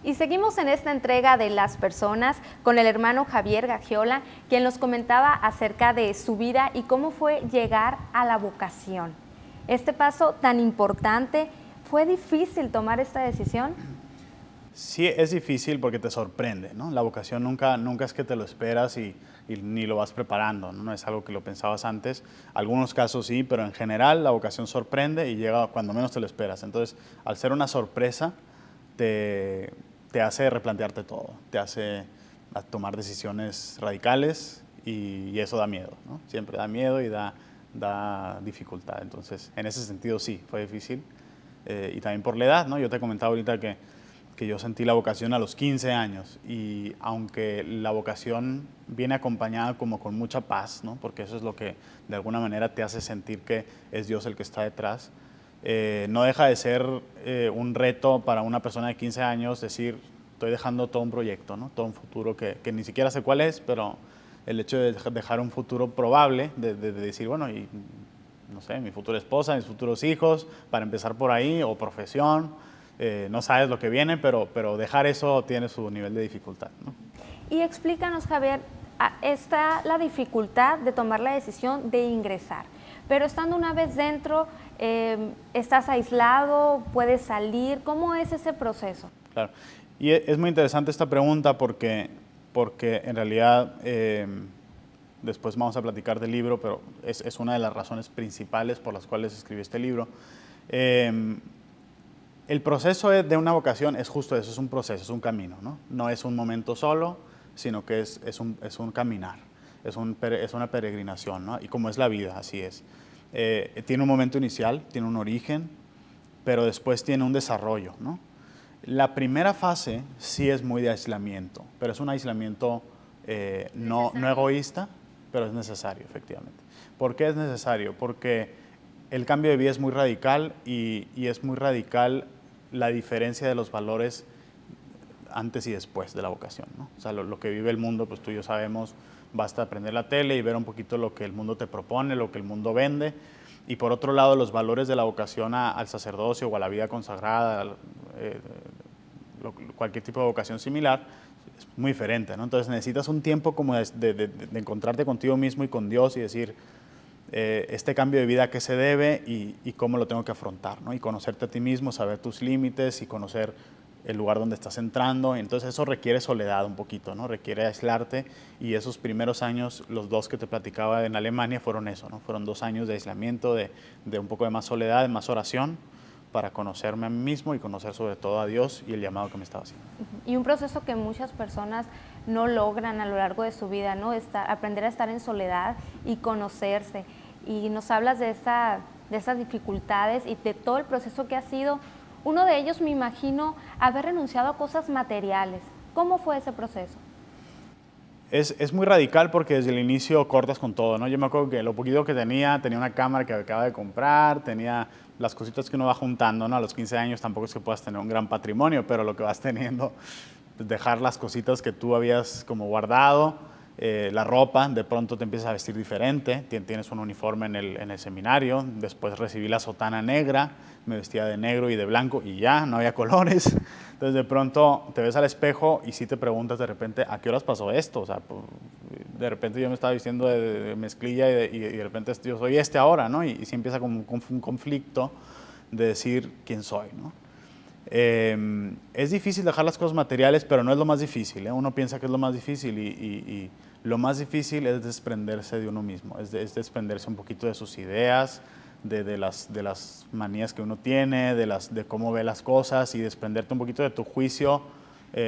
Y seguimos en esta entrega de Las Personas con el hermano Javier Gagiola, quien nos comentaba acerca de su vida y cómo fue llegar a la vocación. Este paso tan importante, ¿fue difícil tomar esta decisión? Sí, es difícil porque te sorprende, ¿no? La vocación nunca es que te lo esperas y ni lo vas preparando, ¿no? No es algo que lo pensabas antes. Algunos casos sí, pero en general la vocación sorprende y llega cuando menos te lo esperas. Entonces, al ser una sorpresa, te hace replantearte todo, te hace tomar decisiones radicales y eso da miedo, ¿no? Siempre da miedo y da dificultad. Entonces, en ese sentido sí, fue difícil. Y también por la edad, ¿no? Yo te comentaba ahorita que yo sentí la vocación a los 15 años y aunque la vocación viene acompañada como con mucha paz, ¿no? Porque eso es lo que de alguna manera te hace sentir que es Dios el que está detrás, no deja de ser un reto para una persona de 15 años decir, estoy dejando todo un proyecto, ¿no? Todo un futuro que ni siquiera sé cuál es, pero el hecho de dejar un futuro probable, de decir, bueno, y no sé, mi futura esposa, mis futuros hijos, para empezar por ahí, o profesión, no sabes lo que viene, pero dejar eso tiene su nivel de dificultad, ¿no? Y explícanos, Javier, está la dificultad de tomar la decisión de ingresar, pero estando una vez dentro, ¿estás aislado? ¿Puedes salir? ¿Cómo es ese proceso? Claro, y es muy interesante esta pregunta porque en realidad después vamos a platicar del libro, pero es una de las razones principales por las cuales escribí este libro. El proceso de una vocación es justo eso, es un proceso, es un camino, ¿no? No es un momento solo, sino que es un caminar, es una peregrinación, ¿no? Y como es la vida, así es. Tiene un momento inicial, tiene un origen, pero después tiene un desarrollo, ¿no? La primera fase sí es muy de aislamiento, pero es un aislamiento no egoísta, pero es necesario, efectivamente. ¿Por qué es necesario? Porque el cambio de vida es muy radical y es muy radical la diferencia de los valores antes y después de la vocación, ¿no? O sea, lo que vive el mundo, pues tú y yo sabemos, basta prender la tele y ver un poquito lo que el mundo te propone, lo que el mundo vende. Y por otro lado, los valores de la vocación al sacerdocio o a la vida consagrada, cualquier tipo de vocación similar, es muy diferente, ¿no? Entonces necesitas un tiempo como de encontrarte contigo mismo y con Dios y decir, este cambio de vida a qué se debe y cómo lo tengo que afrontar, ¿no? Y conocerte a ti mismo, saber tus límites y conocer el lugar donde estás entrando. Entonces eso requiere soledad un poquito, ¿no? Requiere aislarte y esos primeros años, los 2 que te platicaba en Alemania, fueron eso, ¿no? Fueron 2 años de aislamiento, de un poco de más soledad, de más oración para conocerme a mí mismo y conocer sobre todo a Dios y el llamado que me estaba haciendo. Y un proceso que muchas personas no logran a lo largo de su vida, ¿no? Aprender a estar en soledad y conocerse. Y nos hablas de esas dificultades y de todo el proceso que ha sido. Uno de ellos, me imagino, haber renunciado a cosas materiales. ¿Cómo fue ese proceso? Es muy radical porque desde el inicio cortas con todo, ¿no? Yo me acuerdo que lo poquito que tenía una cámara que acaba de comprar, tenía las cositas que uno va juntando, ¿no? A los 15 años tampoco es que puedas tener un gran patrimonio, pero lo que vas teniendo, pues dejar las cositas que tú habías como guardado, la ropa, de pronto te empiezas a vestir diferente, tienes un uniforme en el seminario, después recibí la sotana negra, me vestía de negro y de blanco y ya, no había colores. Entonces de pronto te ves al espejo y sí te preguntas de repente, ¿a qué horas pasó esto? O sea, de repente yo me estaba vistiendo de mezclilla y de repente yo soy ahora, ¿no? Y sí empieza como un conflicto de decir quién soy, ¿no? Es difícil dejar las cosas materiales, pero no es lo más difícil, ¿eh? Uno piensa que es lo más difícil y lo más difícil es desprenderse de uno mismo, es desprenderse un poquito de sus ideas, de las manías que uno tiene, de cómo ve las cosas y desprenderte un poquito de tu juicio,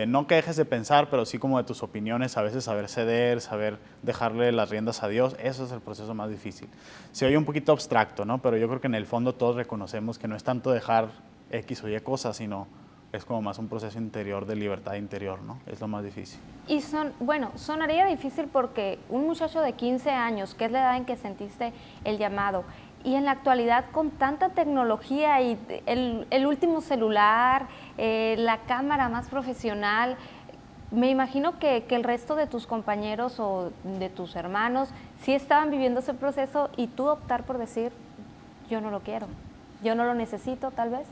no que dejes de pensar, pero sí como de tus opiniones, a veces saber ceder, saber dejarle las riendas a Dios, eso es el proceso más difícil. Se oye un poquito abstracto, ¿no? Pero yo creo que en el fondo todos reconocemos que no es tanto dejar X o Y cosas, sino es como más un proceso interior de libertad interior, ¿no? Es lo más difícil. Y sonaría difícil porque un muchacho de 15 años, que es la edad en que sentiste el llamado, y en la actualidad con tanta tecnología y el último celular, la cámara más profesional, me imagino que el resto de tus compañeros o de tus hermanos sí estaban viviendo ese proceso y tú optar por decir, yo no lo quiero, yo no lo necesito tal vez.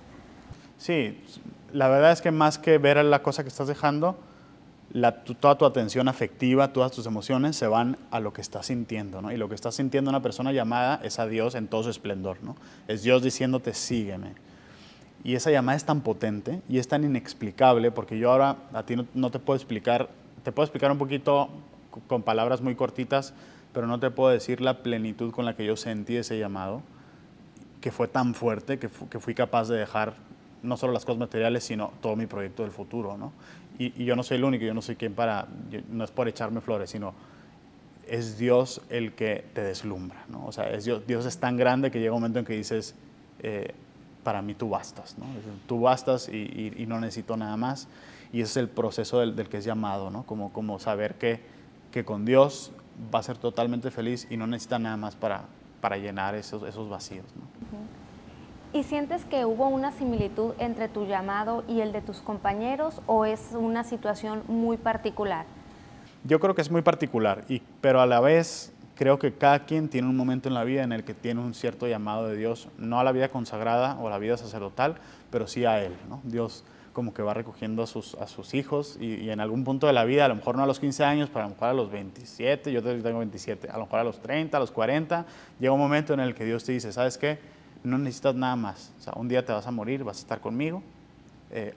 Sí, la verdad es que más que ver la cosa que estás dejando, toda tu atención afectiva, todas tus emociones se van a lo que estás sintiendo, ¿no? Y lo que está sintiendo una persona llamada es a Dios en todo su esplendor, ¿no? Es Dios diciéndote, sígueme. Y esa llamada es tan potente y es tan inexplicable, porque yo ahora a ti no te puedo explicar, te puedo explicar un poquito con palabras muy cortitas, pero no te puedo decir la plenitud con la que yo sentí ese llamado, que fue tan fuerte que fui capaz de dejar no solo las cosas materiales, sino todo mi proyecto del futuro, ¿no? Y yo no soy el único, yo no soy quien no es por echarme flores, sino es Dios el que te deslumbra, ¿no? O sea, Dios es tan grande que llega un momento en que dices, para mí tú bastas, ¿no? Tú bastas y no necesito nada más. Y ese es el proceso del que es llamado, ¿no? Como saber que con Dios va a ser totalmente feliz y no necesita nada más para llenar esos vacíos, ¿no? ¿Y sientes que hubo una similitud entre tu llamado y el de tus compañeros o es una situación muy particular? Yo creo que es muy particular, pero a la vez creo que cada quien tiene un momento en la vida en el que tiene un cierto llamado de Dios, no a la vida consagrada o a la vida sacerdotal, pero sí a Él, ¿no? Dios como que va recogiendo a sus hijos y en algún punto de la vida, a lo mejor no a los 15 años, pero a lo mejor a los 27, yo tengo 27, a lo mejor a los 30, a los 40, llega un momento en el que Dios te dice, ¿sabes qué? No necesitas nada más, o sea, un día te vas a morir, vas a estar conmigo,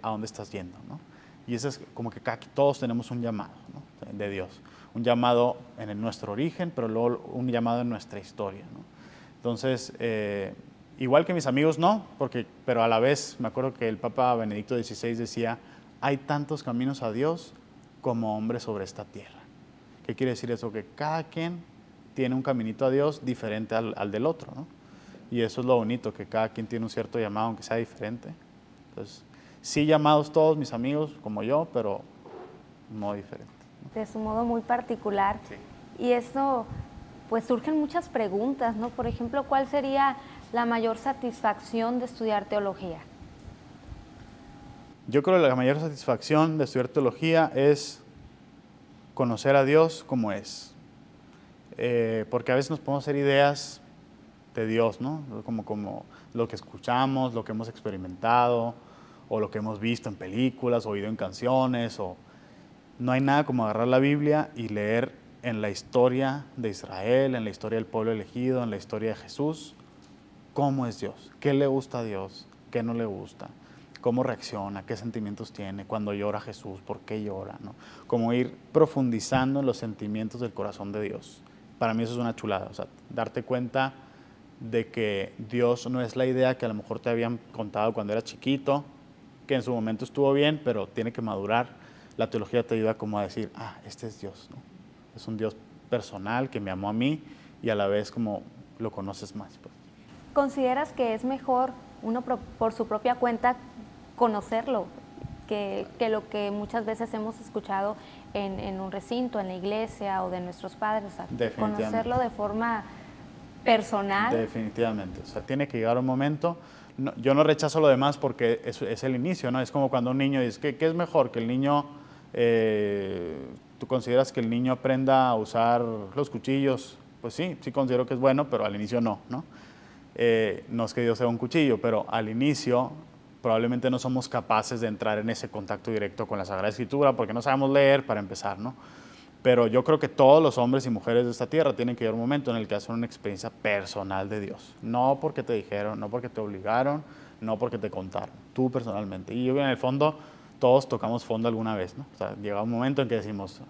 ¿a dónde estás yendo, ¿no? Y eso es como que todos tenemos un llamado, ¿no? De Dios, un llamado en nuestro origen, pero luego un llamado en nuestra historia, ¿no? Entonces, igual que mis amigos no, pero a la vez me acuerdo que el Papa Benedicto XVI decía, hay tantos caminos a Dios como hombres sobre esta tierra. ¿Qué quiere decir eso? Que cada quien tiene un caminito a Dios diferente al del otro, ¿no? Y eso es lo bonito, que cada quien tiene un cierto llamado, aunque sea diferente. Entonces, sí llamados todos mis amigos como yo, pero no diferente. De su modo muy particular. Sí. Y eso, pues surgen muchas preguntas, ¿no? Por ejemplo, ¿cuál sería la mayor satisfacción de estudiar teología? Yo creo que la mayor satisfacción de estudiar teología es conocer a Dios como es. Porque a veces nos podemos hacer ideas de Dios, ¿no? Como lo que escuchamos, lo que hemos experimentado, o lo que hemos visto en películas, oído en canciones, no hay nada como agarrar la Biblia y leer en la historia de Israel, en la historia del pueblo elegido, en la historia de Jesús, cómo es Dios, qué le gusta a Dios, qué no le gusta, cómo reacciona, qué sentimientos tiene, cuando llora Jesús, por qué llora, ¿no? Como ir profundizando en los sentimientos del corazón de Dios. Para mí eso es una chulada, o sea, darte cuenta de que Dios no es la idea que a lo mejor te habían contado cuando eras chiquito, que en su momento estuvo bien, pero tiene que madurar. La teología te ayuda como a decir, este es Dios, ¿no? Es un Dios personal que me amó a mí y a la vez como lo conoces más, pues. ¿Consideras que es mejor uno por su propia cuenta conocerlo que lo que muchas veces hemos escuchado en un recinto, en la iglesia o de nuestros padres? O sea, conocerlo de forma personal. Definitivamente, o sea, tiene que llegar un momento. No, yo no rechazo lo demás porque es el inicio, ¿no? Es como cuando un niño dice, ¿qué es mejor? Que el niño, ¿tú consideras que el niño aprenda a usar los cuchillos? Pues sí considero que es bueno, pero al inicio no, ¿no? No es que Dios sea un cuchillo, pero al inicio probablemente no somos capaces de entrar en ese contacto directo con la Sagrada Escritura porque no sabemos leer para empezar, ¿no? Pero yo creo que todos los hombres y mujeres de esta tierra tienen que llegar un momento en el que hacen una experiencia personal de Dios. No porque te dijeron, no porque te obligaron, no porque te contaron, tú personalmente. Y yo en el fondo, todos tocamos fondo alguna vez, ¿no? O sea, llega un momento en que decimos,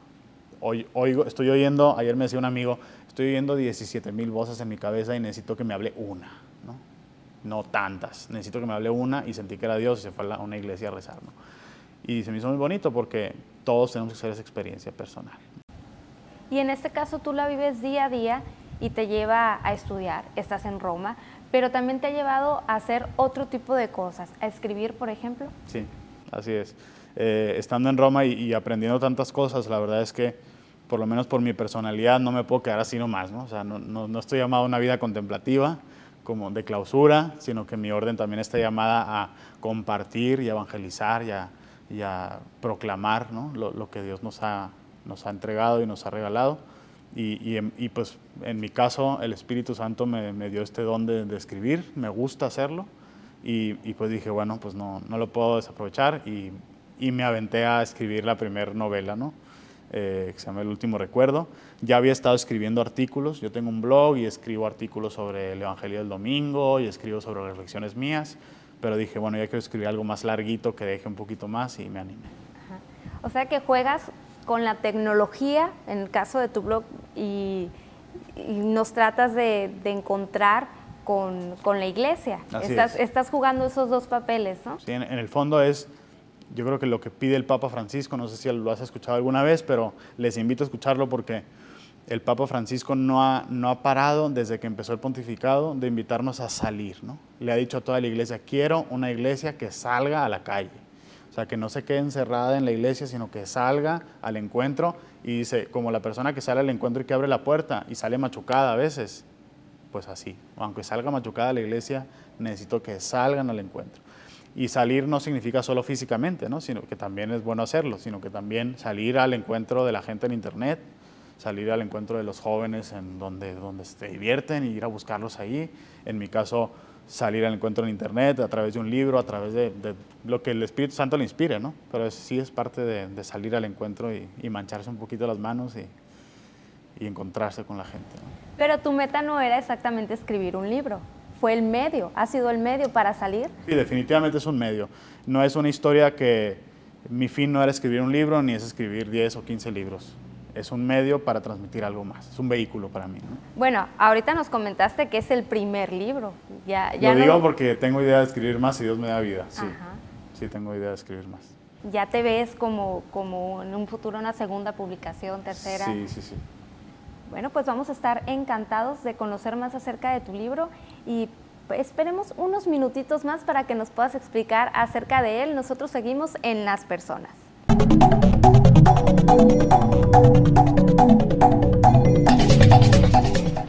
estoy oyendo, ayer me decía un amigo, estoy oyendo 17,000 voces en mi cabeza y necesito que me hable una, ¿no? No tantas, necesito que me hable una y sentí que era Dios y se fue a una iglesia a rezar, ¿no? Y se me hizo muy bonito porque todos tenemos que hacer esa experiencia personal. Y en este caso tú la vives día a día y te lleva a estudiar, estás en Roma, pero también te ha llevado a hacer otro tipo de cosas, a escribir, por ejemplo. Sí, así es. Estando en Roma y aprendiendo tantas cosas, la verdad es que, por lo menos por mi personalidad, no me puedo quedar así nomás, ¿no? O sea, no estoy llamado a una vida contemplativa, como de clausura, sino que mi orden también está llamada a compartir y a evangelizar y a proclamar, ¿no? Lo que Dios nos ha entregado y nos ha regalado. Y pues en mi caso el Espíritu Santo me dio este don de escribir, me gusta hacerlo y pues dije, bueno, pues no lo puedo desaprovechar y me aventé a escribir la primera novela, ¿no? Que se llama El último recuerdo. Ya había estado escribiendo artículos, yo tengo un blog y escribo artículos sobre el Evangelio del Domingo y escribo sobre reflexiones mías, pero dije, bueno, ya quiero escribir algo más larguito que deje un poquito más y me animé. Ajá. O sea que juegas con la tecnología, en el caso de tu blog, y nos tratas de encontrar con la iglesia. Estás jugando esos dos papeles, ¿no? Sí, en el fondo es, yo creo que lo que pide el Papa Francisco, no sé si lo has escuchado alguna vez, pero les invito a escucharlo porque el Papa Francisco no ha parado desde que empezó el pontificado de invitarnos a salir, ¿no? Le ha dicho a toda la iglesia, quiero una iglesia que salga a la calle. O sea, que no se quede encerrada en la iglesia, sino que salga al encuentro y dice, como la persona que sale al encuentro y que abre la puerta y sale machucada a veces, pues así. Aunque salga machucada la iglesia, necesito que salgan al encuentro. Y salir no significa solo físicamente, ¿no? Sino que también es bueno hacerlo, sino que también salir al encuentro de la gente en internet, salir al encuentro de los jóvenes en donde se divierten y ir a buscarlos ahí. En mi caso, salir al encuentro en internet, a través de un libro, a través de lo que el Espíritu Santo le inspire, ¿no? Pero sí es parte de salir al encuentro y mancharse un poquito las manos y encontrarse con la gente, ¿no? Pero tu meta no era exactamente escribir un libro, fue el medio, ha sido el medio para salir. Sí, definitivamente es un medio. No es una historia que mi fin no era escribir un libro ni es escribir 10 o 15 libros. Es un medio para transmitir algo más, es un vehículo para mí, ¿no? Bueno, ahorita nos comentaste que es el primer libro. Lo digo porque tengo idea de escribir más si Dios me da vida, sí. Ajá. Sí, tengo idea de escribir más. ¿Ya te ves como en un futuro una segunda publicación, tercera? Sí, sí, sí. Bueno, pues vamos a estar encantados de conocer más acerca de tu libro y esperemos unos minutitos más para que nos puedas explicar acerca de él. Nosotros seguimos en Las Personas.